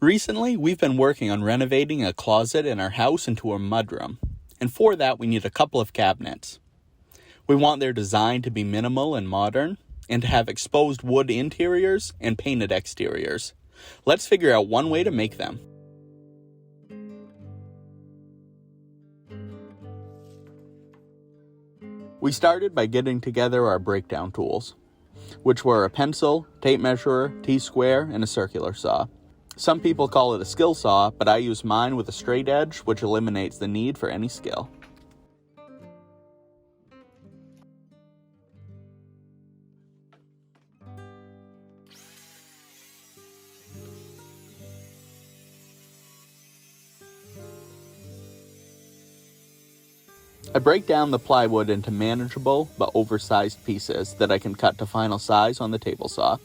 Recently, we've been working on renovating a closet in our house into a mudroom, and for that we need a couple of cabinets. We want their design to be minimal and modern, and to have exposed wood interiors and painted exteriors. Let's figure out one way to make them. We started by getting together our breakdown tools, which were a pencil, tape measure, T-square, and a circular saw. Some people call it a skill saw, but I use mine with a straight edge, which eliminates the need for any skill. I break down the plywood into manageable but oversized pieces that I can cut to final size on the table saw.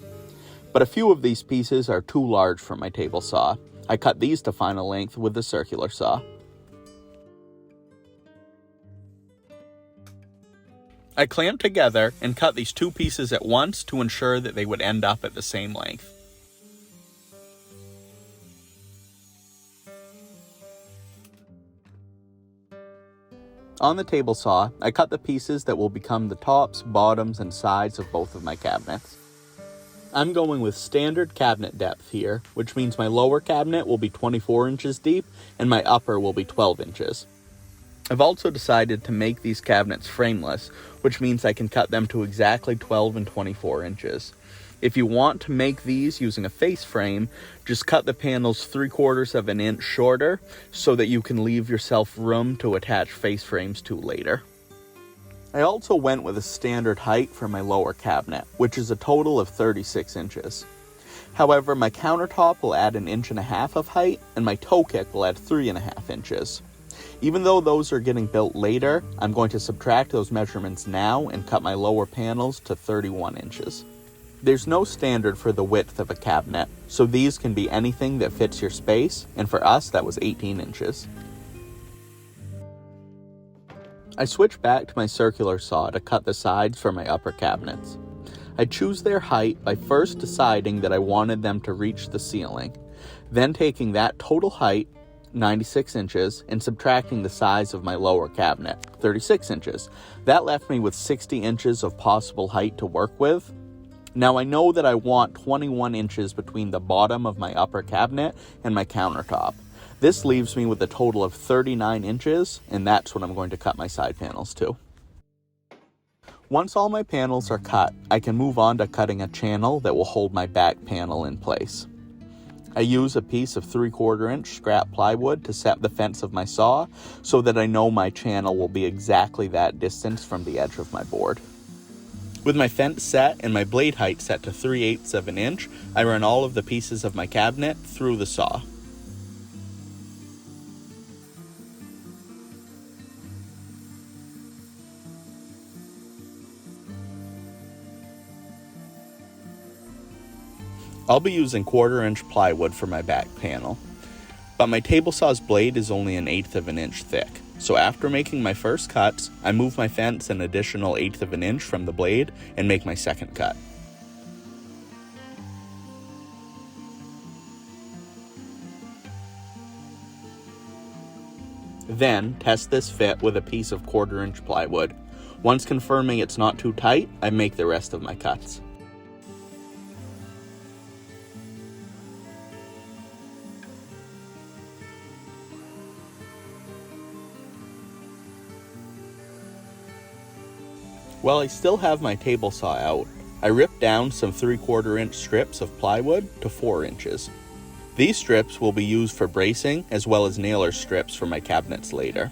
But a few of these pieces are too large for my table saw. I cut these to final length with the circular saw. I clamped together and cut these two pieces at once to ensure that they would end up at the same length. On the table saw, I cut the pieces that will become the tops, bottoms, and sides of both of my cabinets. I'm going with standard cabinet depth here, which means my lower cabinet will be 24 inches deep and my upper will be 12 inches. I've also decided to make these cabinets frameless, which means I can cut them to exactly 12 and 24 inches. If you want to make these using a face frame, just cut the panels 3/4 of an inch shorter so that you can leave yourself room to attach face frames to later. I also went with a standard height for my lower cabinet, which is a total of 36 inches. However, my countertop will add 1.5 inches of height, and my toe kick will add 3.5 inches. Even though those are getting built later, I'm going to subtract those measurements now and cut my lower panels to 31 inches. There's no standard for the width of a cabinet, so these can be anything that fits your space, and for us that was 18 inches. I switch back to my circular saw to cut the sides for my upper cabinets. I choose their height by first deciding that I wanted them to reach the ceiling, then taking that total height, 96 inches, and subtracting the size of my lower cabinet, 36 inches. That left me with 60 inches of possible height to work with. Now I know that I want 21 inches between the bottom of my upper cabinet and my countertop. This leaves me with a total of 39 inches, and that's what I'm going to cut my side panels to. Once all my panels are cut, I can move on to cutting a channel that will hold my back panel in place. I use a piece of 3/4 inch scrap plywood to set the fence of my saw so that I know my channel will be exactly that distance from the edge of my board. With my fence set and my blade height set to 3/8 of an inch, I run all of the pieces of my cabinet through the saw. I'll be using 1/4 inch plywood for my back panel, but my table saw's blade is only 1/8 of an inch thick, so after making my first cuts, I move my fence an additional 1/8 of an inch from the blade and make my second cut. Then, test this fit with a piece of 1/4 inch plywood. Once confirming it's not too tight, I make the rest of my cuts. While I still have my table saw out, I ripped down some 3/4 inch strips of plywood to 4 inches. These strips will be used for bracing as well as nailer strips for my cabinets later.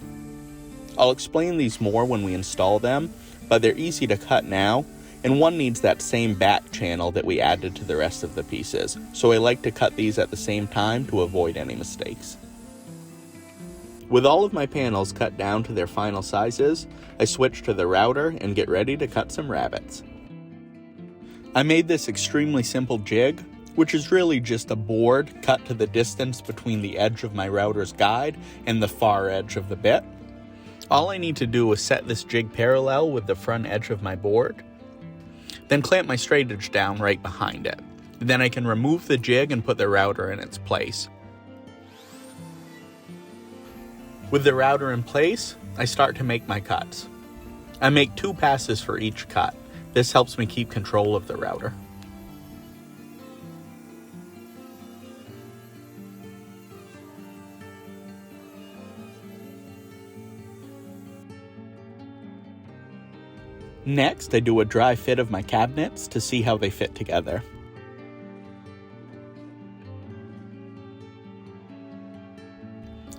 I'll explain these more when we install them, but they're easy to cut now, and one needs that same back channel that we added to the rest of the pieces, so I like to cut these at the same time to avoid any mistakes. With all of my panels cut down to their final sizes, I switch to the router and get ready to cut some rabbets. I made this extremely simple jig, which is really just a board cut to the distance between the edge of my router's guide and the far edge of the bit. All I need to do is set this jig parallel with the front edge of my board, then clamp my straight edge down right behind it. Then I can remove the jig and put the router in its place. With the router in place, I start to make my cuts. I make 2 passes for each cut. This helps me keep control of the router. Next, I do a dry fit of my cabinets to see how they fit together.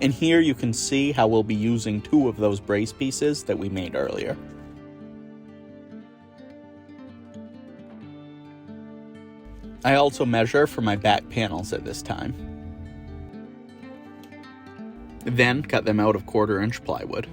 And here you can see how we'll be using 2 of those brace pieces that we made earlier. I also measure for my back panels at this time. Then cut them out of 1/4-inch plywood.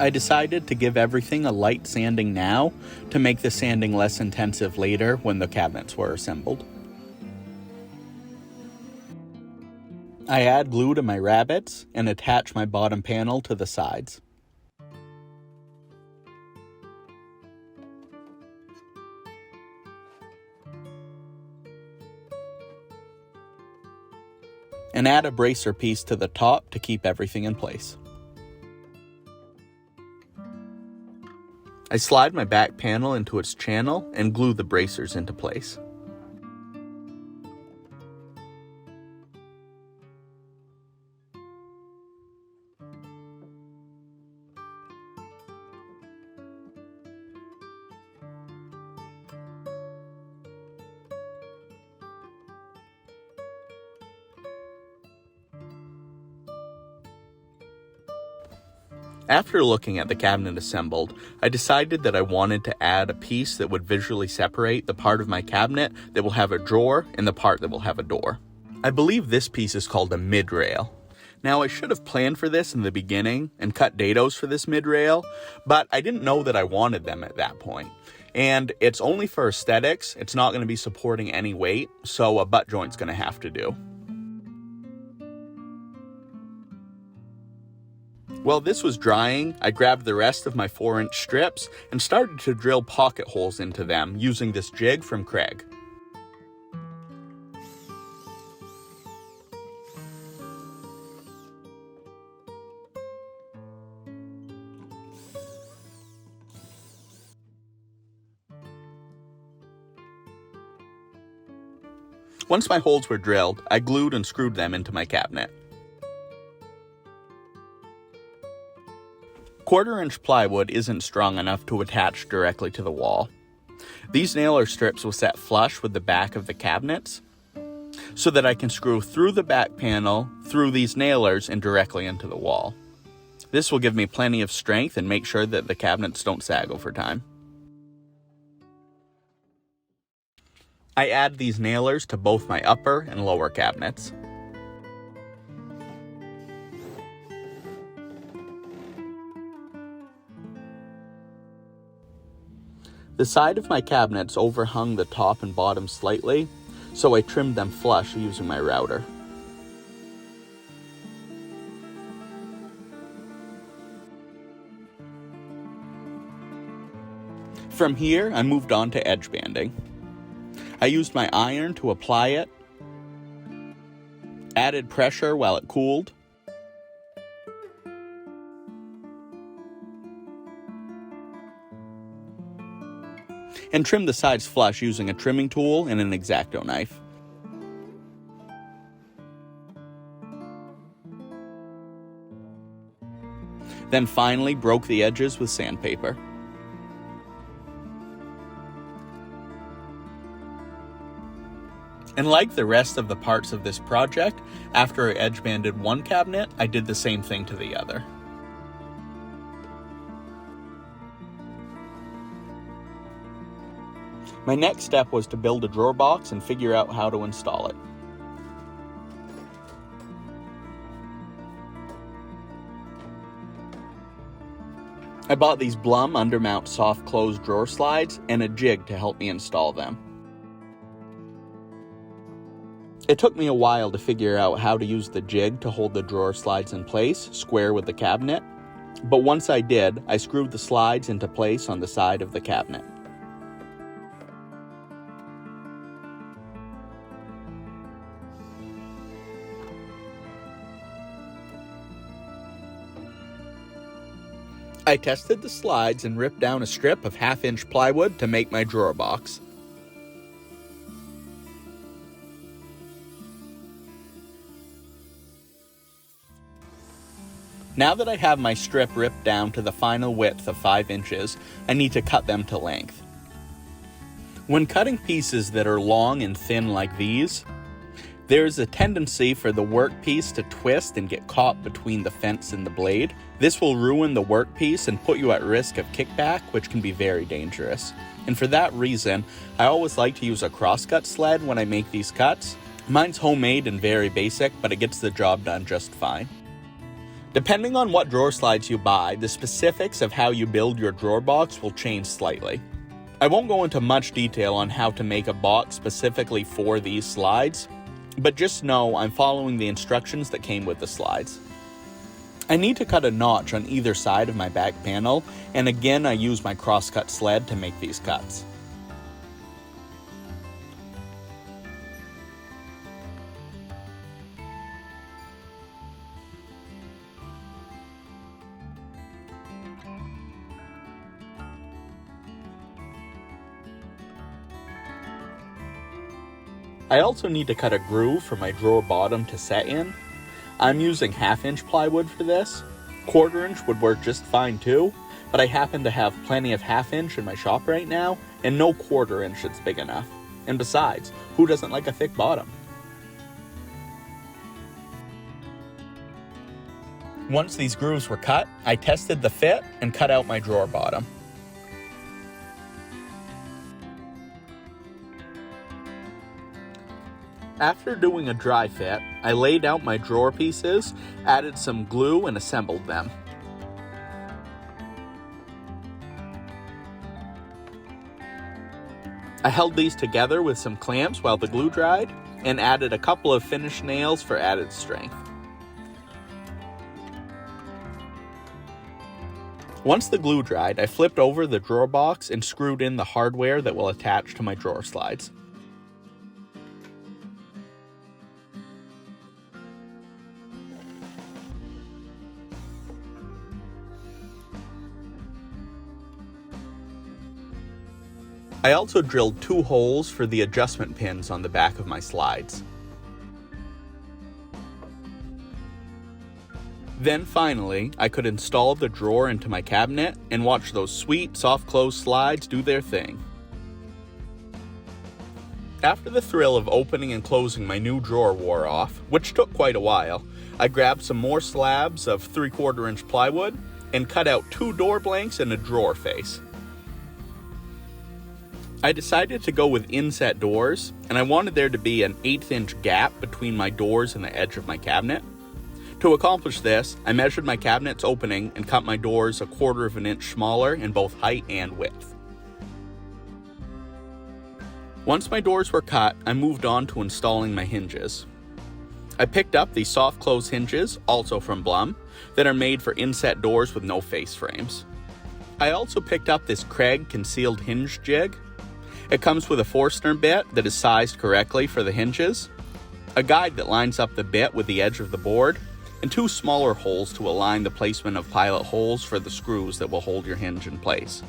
I decided to give everything a light sanding now to make the sanding less intensive later when the cabinets were assembled. I add glue to my rabbets and attach my bottom panel to the sides. And add a bracer piece to the top to keep everything in place. I slide my back panel into its channel and glue the bracers into place. After looking at the cabinet assembled, I decided that I wanted to add a piece that would visually separate the part of my cabinet that will have a drawer and the part that will have a door. I believe this piece is called a mid-rail. Now, I should have planned for this in the beginning and cut dados for this mid-rail, but I didn't know that I wanted them at that point. And it's only for aesthetics, it's not going to be supporting any weight, so a butt joint's going to have to do. While this was drying, I grabbed the rest of my 4-inch strips and started to drill pocket holes into them using this jig from Craig. Once my holes were drilled, I glued and screwed them into my cabinet. 1/4-inch plywood isn't strong enough to attach directly to the wall. These nailer strips will set flush with the back of the cabinets so that I can screw through the back panel, through these nailers, and directly into the wall. This will give me plenty of strength and make sure that the cabinets don't sag over time. I add these nailers to both my upper and lower cabinets. The side of my cabinets overhung the top and bottom slightly, so I trimmed them flush using my router. From here, I moved on to edge banding. I used my iron to apply it, added pressure while it cooled, and trimmed the sides flush using a trimming tool and an X-Acto knife. Then finally broke the edges with sandpaper. And like the rest of the parts of this project, after I edge banded one cabinet, I did the same thing to the other. My next step was to build a drawer box and figure out how to install it. I bought these Blum undermount soft close drawer slides and a jig to help me install them. It took me a while to figure out how to use the jig to hold the drawer slides in place, square with the cabinet, but once I did, I screwed the slides into place on the side of the cabinet. I tested the slides and ripped down a strip of 1/2-inch plywood to make my drawer box. Now that I have my strip ripped down to the final width of 5 inches, I need to cut them to length. When cutting pieces that are long and thin like these, there is a tendency for the workpiece to twist and get caught between the fence and the blade. This will ruin the workpiece and put you at risk of kickback, which can be very dangerous. And for that reason, I always like to use a crosscut sled when I make these cuts. Mine's homemade and very basic, but it gets the job done just fine. Depending on what drawer slides you buy, the specifics of how you build your drawer box will change slightly. I won't go into much detail on how to make a box specifically for these slides, but just know I'm following the instructions that came with the slides. I need to cut a notch on either side of my back panel, and again I use my crosscut sled to make these cuts. I also need to cut a groove for my drawer bottom to set in. I'm using 1/2-inch plywood for this. 1/4-inch would work just fine too, but I happen to have plenty of 1/2-inch in my shop right now, and no 1/4-inch that's big enough. And besides, who doesn't like a thick bottom? Once these grooves were cut, I tested the fit and cut out my drawer bottom. After doing a dry fit, I laid out my drawer pieces, added some glue, and assembled them. I held these together with some clamps while the glue dried, and added a couple of finished nails for added strength. Once the glue dried, I flipped over the drawer box and screwed in the hardware that will attach to my drawer slides. I also drilled 2 holes for the adjustment pins on the back of my slides. Then finally, I could install the drawer into my cabinet and watch those sweet, soft-close slides do their thing. After the thrill of opening and closing my new drawer wore off, which took quite a while, I grabbed some more slabs of 3/4-inch plywood and cut out 2 door blanks and a drawer face. I decided to go with inset doors, and I wanted there to be an 1/8-inch gap between my doors and the edge of my cabinet. To accomplish this, I measured my cabinet's opening and cut my doors 1/4 of an inch smaller in both height and width. Once my doors were cut, I moved on to installing my hinges. I picked up these soft close hinges, also from Blum, that are made for inset doors with no face frames. I also picked up this Craig concealed hinge jig. It comes with a Forstner bit that is sized correctly for the hinges, a guide that lines up the bit with the edge of the board, and 2 smaller holes to align the placement of pilot holes for the screws that will hold your hinge in place.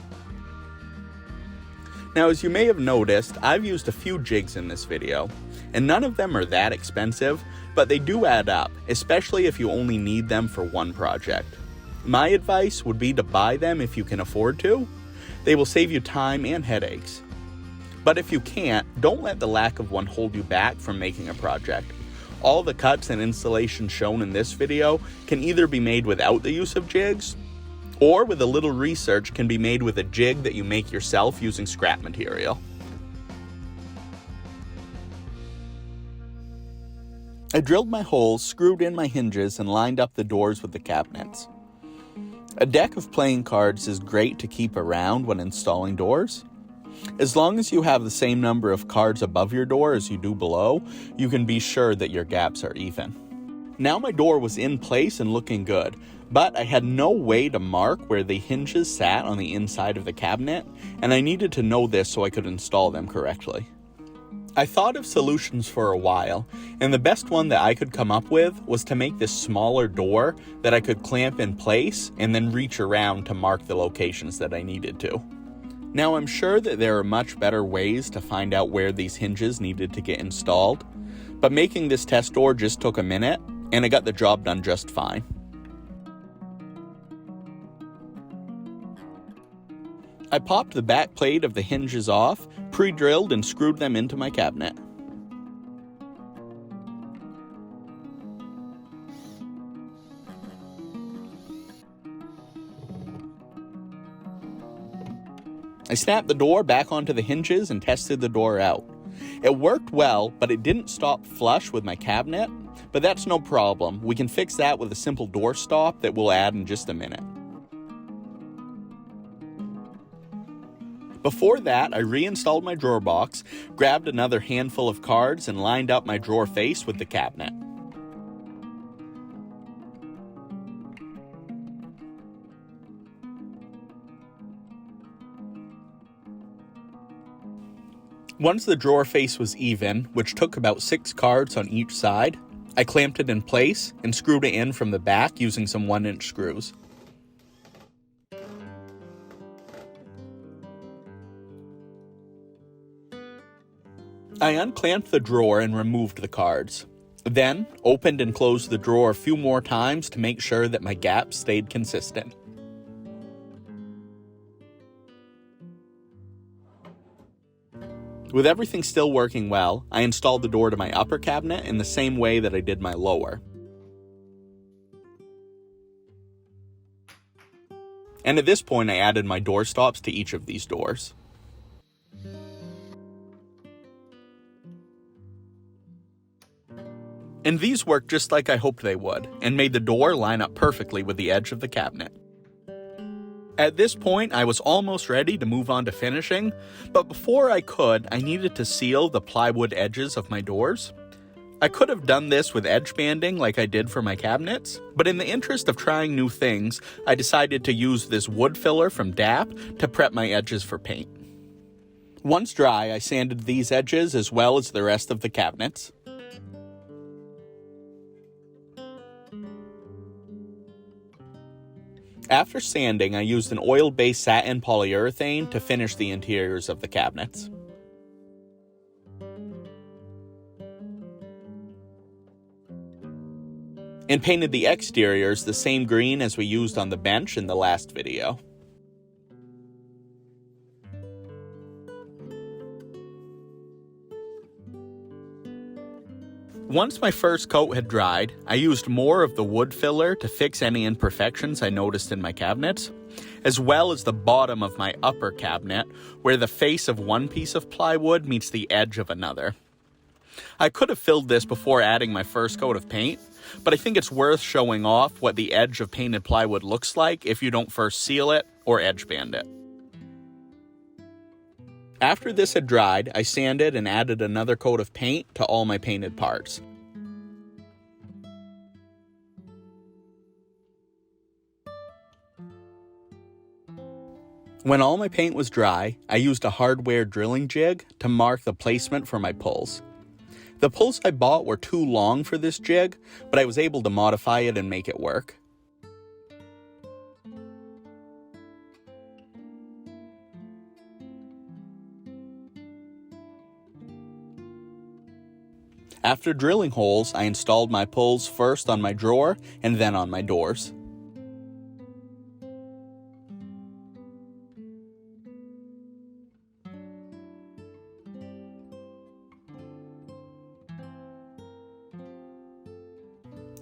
Now, as you may have noticed, I've used a few jigs in this video, and none of them are that expensive, but they do add up, especially if you only need them for one project. My advice would be to buy them if you can afford to. They will save you time and headaches. But if you can't, don't let the lack of one hold you back from making a project. All the cuts and installations shown in this video can either be made without the use of jigs, or with a little research can be made with a jig that you make yourself using scrap material. I drilled my holes, screwed in my hinges, and lined up the doors with the cabinets. A deck of playing cards is great to keep around when installing doors. As long as you have the same number of cards above your door as you do below, you can be sure that your gaps are even. Now my door was in place and looking good, but I had no way to mark where the hinges sat on the inside of the cabinet, and I needed to know this so I could install them correctly. I thought of solutions for a while, and the best one that I could come up with was to make this smaller door that I could clamp in place and then reach around to mark the locations that I needed to. Now I'm sure that there are much better ways to find out where these hinges needed to get installed, but making this test door just took a minute, and I got the job done just fine. I popped the back plate of the hinges off, pre-drilled and screwed them into my cabinet. I snapped the door back onto the hinges and tested the door out. It worked well, but it didn't stop flush with my cabinet, but that's no problem. We can fix that with a simple door stop that we'll add in just a minute. Before that, I reinstalled my drawer box, grabbed another handful of cards, and lined up my drawer face with the cabinet. Once the drawer face was even, which took about 6 cards on each side, I clamped it in place and screwed it in from the back using some 1-inch screws. I unclamped the drawer and removed the cards. Then, opened and closed the drawer a few more times to make sure that my gaps stayed consistent. With everything still working well, I installed the door to my upper cabinet in the same way that I did my lower. And at this point, I added my door stops to each of these doors. And these worked just like I hoped they would, and made the door line up perfectly with the edge of the cabinet. At this point, I was almost ready to move on to finishing, but before I could, I needed to seal the plywood edges of my doors. I could have done this with edge banding like I did for my cabinets, but in the interest of trying new things, I decided to use this wood filler from DAP to prep my edges for paint. Once dry, I sanded these edges as well as the rest of the cabinets. After sanding, I used an oil-based satin polyurethane to finish the interiors of the cabinets. And painted the exteriors the same green as we used on the bench in the last video. Once my first coat had dried, I used more of the wood filler to fix any imperfections I noticed in my cabinets, as well as the bottom of my upper cabinet, where the face of one piece of plywood meets the edge of another. I could have filled this before adding my first coat of paint, but I think it's worth showing off what the edge of painted plywood looks like if you don't first seal it or edge band it. After this had dried, I sanded and added another coat of paint to all my painted parts. When all my paint was dry, I used a hardware drilling jig to mark the placement for my pulls. The pulls I bought were too long for this jig, but I was able to modify it and make it work. After drilling holes, I installed my pulls first on my drawer and then on my doors.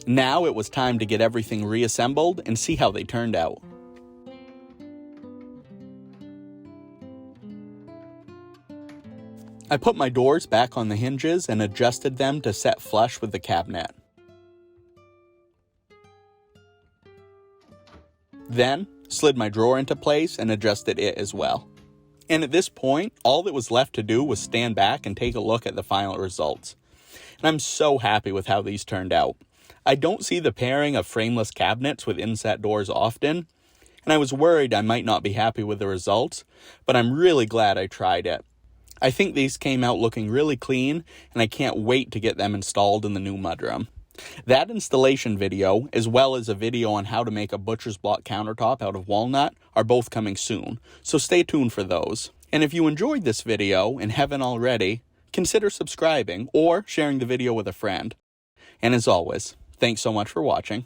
Now it was time to get everything reassembled and see how they turned out. I put my doors back on the hinges and adjusted them to set flush with the cabinet. Then, slid my drawer into place and adjusted it as well. And at this point, all that was left to do was stand back and take a look at the final results. And I'm so happy with how these turned out. I don't see the pairing of frameless cabinets with inset doors often, and I was worried I might not be happy with the results, but I'm really glad I tried it. I think these came out looking really clean, and I can't wait to get them installed in the new mudroom. That installation video, as well as a video on how to make a butcher's block countertop out of walnut, are both coming soon, so stay tuned for those. And if you enjoyed this video and haven't already, consider subscribing or sharing the video with a friend. And as always, thanks so much for watching.